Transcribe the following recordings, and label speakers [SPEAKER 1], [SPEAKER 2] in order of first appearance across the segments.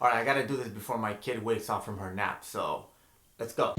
[SPEAKER 1] all right, I gotta do this before my kid wakes up from her nap. So let's go.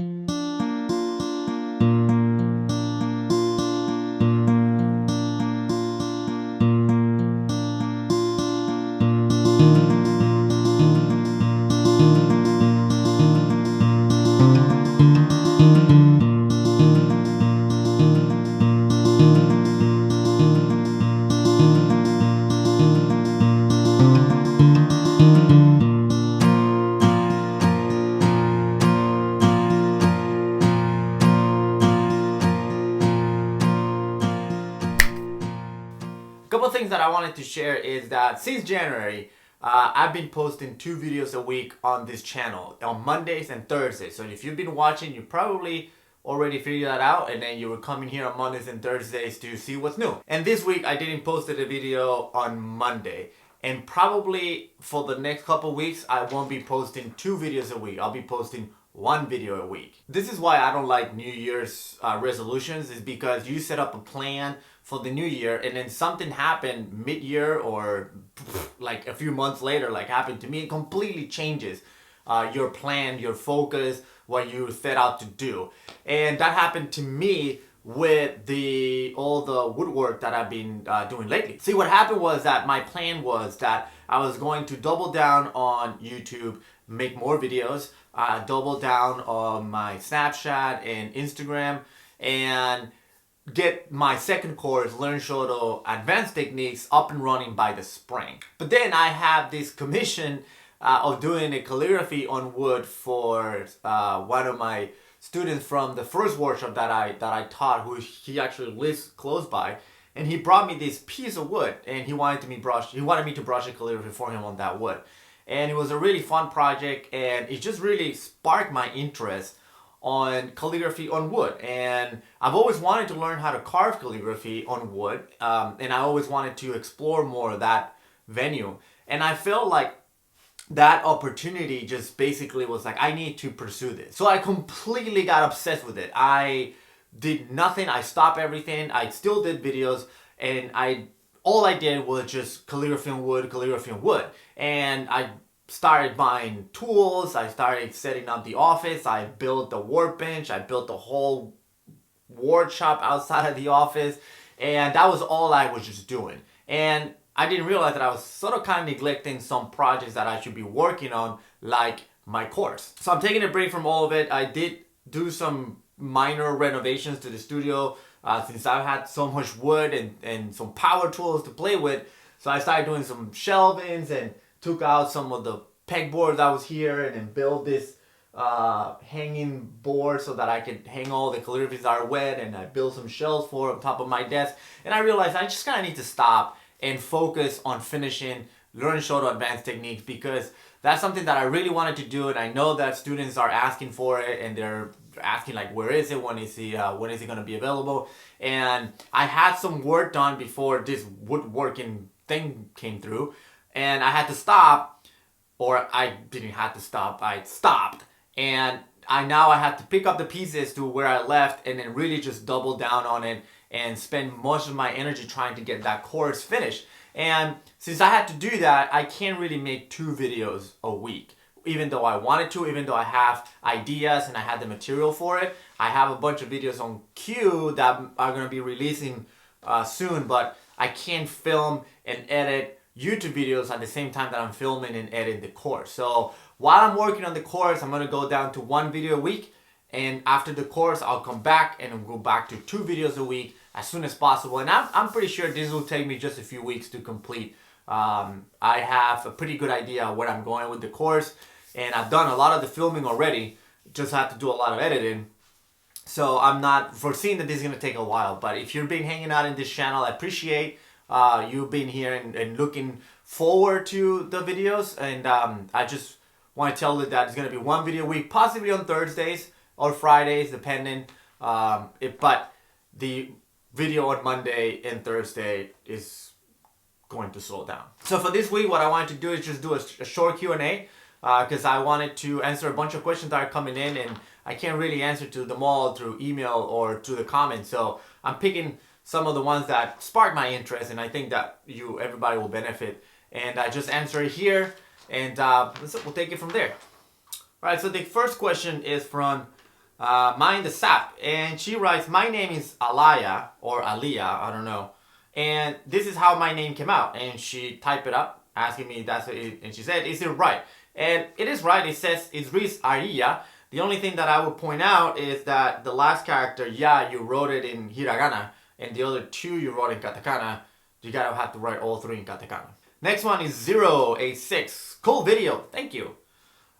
[SPEAKER 1] Couple of things that I wanted to share is that since January, I've been posting 2 videos a week on this channel on Mondays and Thursdays. So if you've been watching, you probably already figured that out, and then you were coming here on Mondays and Thursdays to see what's new. And this week I didn't post a video on Monday, and probably for the next couple weeks I won't be posting 2 videos a week. I'll be posting 1 video a week. This is why I don't like New Year's resolutions, is because you set up a plan for the new year and then something happened mid-year or like a few months later, like happened to me, it completely changes your plan, your focus, what you set out to do. And that happened to me with all the woodwork that I've been doing lately. See, what happened was that my plan was that I was going to double down on YouTube, make more videos, double down on my Snapchat and Instagram, and get my second course, Learn Shodo Advanced Techniques, up and running by the spring. But then I have this commission of doing a calligraphy on wood for one of my students from the first workshop that I taught, who he actually lives close by, and he brought me this piece of wood, and he wanted me to brush a calligraphy for him on that wood. And it was a really fun project, and it just really sparked my interest on calligraphy on wood. And I've always wanted to learn how to carve calligraphy on wood, and I always wanted to explore more of that venue. And I felt like that opportunity just basically was like, I need to pursue this. So I completely got obsessed with it. I did nothing. I stopped everything. I still did videos, and all I did was just calligraphy on wood. And I started buying tools. I started setting up the office. I built the workbench. I built the whole workshop outside of the office. And that was all I was just doing. And I didn't realize that I was sort of kind of neglecting some projects that I should be working on, like my course. So I'm taking a break from all of it. I did do some minor renovations to the studio since I've had so much wood and some power tools to play with. So I started doing some shelvings and took out some of the pegboard that was here and then built this hanging board so that I could hang all the calligraphies that are wet, and I built some shelves for on top of my desk. And I realized I just kind of need to stop and focus on finishing Learn Shodo Advanced Techniques, because that's something that I really wanted to do, and I know that students are asking for it, and they're asking like, where is it, when is it going to be available? And I had some work done before this woodworking thing came through, and I had to stop, or I didn't have to stop, I stopped, and now I have to pick up the pieces to where I left and then really just double down on it and spend most of my energy trying to get that course finished. And since I had to do that, I can't really make 2 videos a week. Even though I wanted to, even though I have ideas and I had the material for it. I have a bunch of videos on queue that are going to be releasing soon, but I can't film and edit YouTube videos at the same time that I'm filming and editing the course. So while I'm working on the course, I'm going to go down to 1 video a week. And after the course, I'll come back and go back to 2 videos a week as soon as possible. And I'm pretty sure this will take me just a few weeks to complete. I have a pretty good idea of where I'm going with the course, and I've done a lot of the filming already. Just have to do a lot of editing. So I'm not foreseeing that this is going to take a while. But if you've been hanging out in this channel, I appreciate you being here and looking forward to the videos. And I just want to tell you that it's going to be 1 video a week, possibly on Thursdays or Fridays, depending. But the video on Monday and Thursday is going to slow down. So for this week, what I wanted to do is just do a short Q&A, because I wanted to answer a bunch of questions that are coming in, and I can't really answer to them all through email or through the comments. So I'm picking some of the ones that spark my interest, and I think that everybody will benefit. And I just answer it here. and we'll take it from there. All right, so the first question is from Mind the Sap, and she writes, my name is Alaya, or Aliyah, I don't know, and this is how my name came out. And she typed it up, asking me if that's it, and she said, is it right? And it is right. It says, it reads Ariya. The only thing that I would point out is that the last character, ya, you wrote it in hiragana, and the other two you wrote in katakana. You gotta have to write all three in katakana. Next one is 086. Cool video, thank you.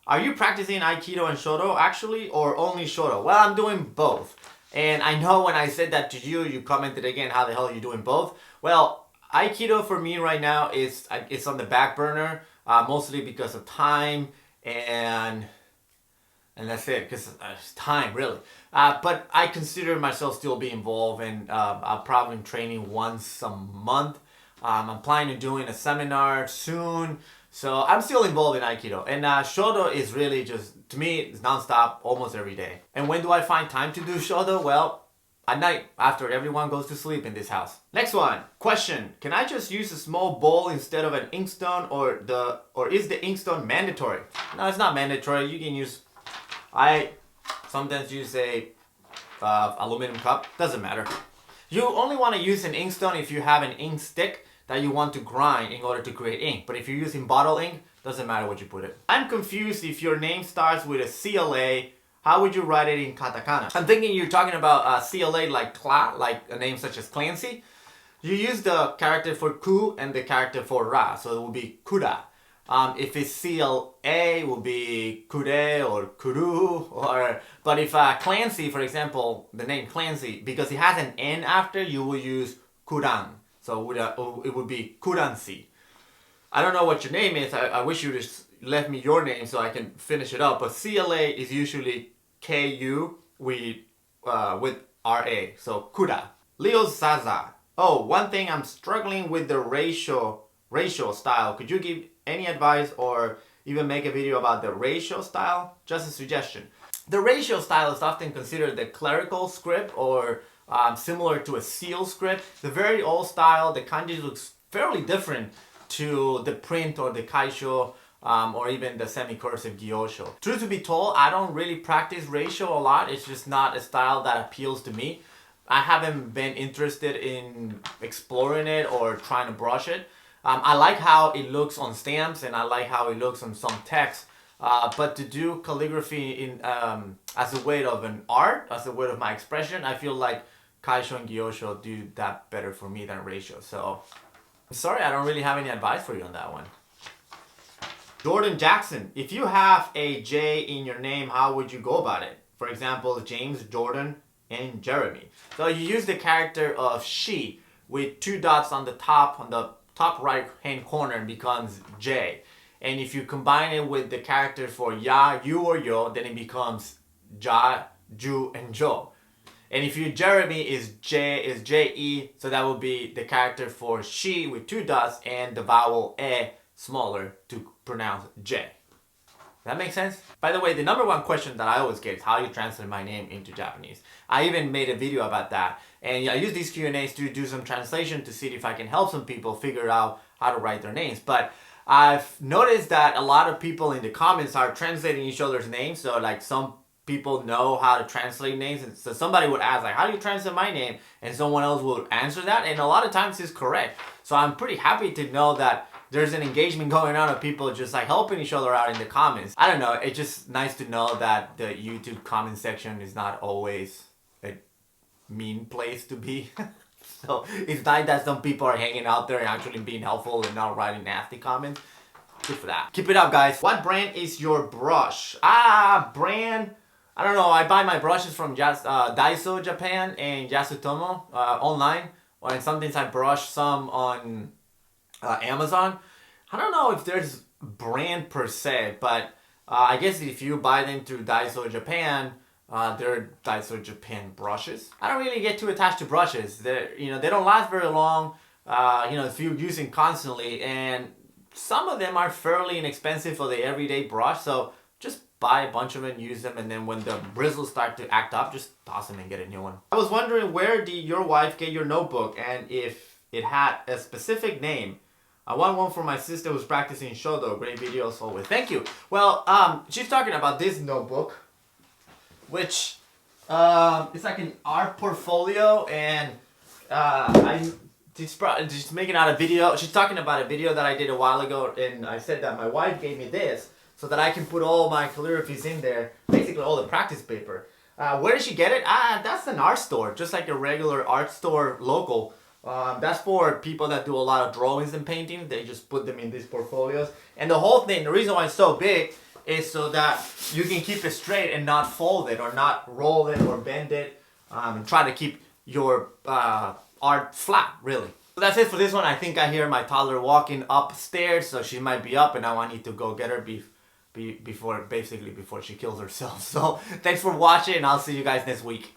[SPEAKER 1] Are you practicing Aikido and Shodo actually, or only Shodo? Well, I'm doing both. And I know when I said that to you, you commented again, how the hell are you doing both? Well, Aikido for me right now is it's on the back burner, mostly because of time and that's it, because it's time really. But I consider myself still be involved, and I'm probably training once a month. I'm planning on doing a seminar soon, so I'm still involved in Aikido. And Shodo is really just, to me, it's nonstop, almost every day. And when do I find time to do Shodo? Well, at night, after everyone goes to sleep in this house. Next one, question: can I just use a small bowl instead of an inkstone, or is the inkstone mandatory? No, it's not mandatory. You can use, I sometimes use a aluminum cup, doesn't matter. You only want to use an inkstone if you have an ink stick that you want to grind in order to create ink. But if you're using bottle ink, doesn't matter what you put it. I'm confused, if your name starts with a CLA, how would you write it in katakana? I'm thinking you're talking about CLA like a name such as Clancy. You use the character for ku and the character for ra, so it will be kura. If it's CLA, it will be kure or kuru, but if Clancy, for example, the name Clancy, because it has an N after, you will use kuran. So it would be kuransi. I don't know what your name is. I wish you just left me your name so I can finish it up. But CLA is usually KU with RA. So kura. Leo Zaza. Oh, one thing, I'm struggling with the ratio style. Could you give any advice or even make a video about the ratio style? Just a suggestion. The ratio style is often considered the clerical script, or similar to a seal script. The very old style, the kanji looks fairly different to the print or the kaisho, or even the semi-cursive gyosho. Truth to be told, I don't really practice ratio a lot. It's just not a style that appeals to me. I haven't been interested in exploring it or trying to brush it. I like how it looks on stamps, and I like how it looks on some text. But to do calligraphy in as a way of an art, as a way of my expression, I feel like kaisho and gyosho do that better for me than ratio. So, sorry, I don't really have any advice for you on that one. Jordan Jackson, if you have a J in your name, how would you go about it? For example, James, Jordan, and Jeremy. So you use the character of she with two dots on the top right hand corner, and becomes J. And if you combine it with the character for ya, you, or yo, then it becomes ja, ju, and jo. And if you Jeremy is J-E, so that would be the character for she with two dots and the vowel e smaller to pronounce J. That makes sense? By the way, the number one question that I always get is how you translate my name into Japanese. I even made a video about that. And I use these Q&As to do some translation to see if I can help some people figure out how to write their names. But I've noticed that a lot of people in the comments are translating each other's names. So like some people know how to translate names. And so somebody would ask like, how do you translate my name? And someone else will answer that. And a lot of times it's correct. So I'm pretty happy to know that there's an engagement going on of people just like helping each other out in the comments. I don't know, it's just nice to know that the YouTube comment section is not always a mean place to be. So it's nice that some people are hanging out there and actually being helpful and not writing nasty comments. Good for that. Keep it up, guys. What brand is your brush? Brand, I don't know. I buy my brushes from Daiso Japan and Yasutomo online. And sometimes I brush some on Amazon. I don't know if there's brand per se, but I guess if you buy them through Daiso Japan, they're Daiso Japan brushes. I don't really get too attached to brushes. They don't last very long. If you're using constantly, and some of them are fairly inexpensive for the everyday brush. So just buy a bunch of them, use them, and then when the bristles start to act up, just toss them and get a new one. I was wondering, where did your wife get your notebook, and if it had a specific name, I want one for my sister who's practicing Shodo. Great videos always. Thank you. Well, she's talking about this notebook, which it's like an art portfolio, and just making out a video. She's talking about a video that I did a while ago, and I said that my wife gave me this so that I can put all my calligraphies in there, basically all the practice paper. Where did she get it? That's an art store, just like a regular art store local. That's for people that do a lot of drawings and painting. They just put them in these portfolios. And the whole thing, the reason why it's so big is so that you can keep it straight and not fold it or not roll it or bend it, and try to keep your art flat, really. So that's it for this one. I think I hear my toddler walking upstairs, so she might be up, and now I need to go get her before she kills herself. So thanks for watching, and I'll see you guys next week.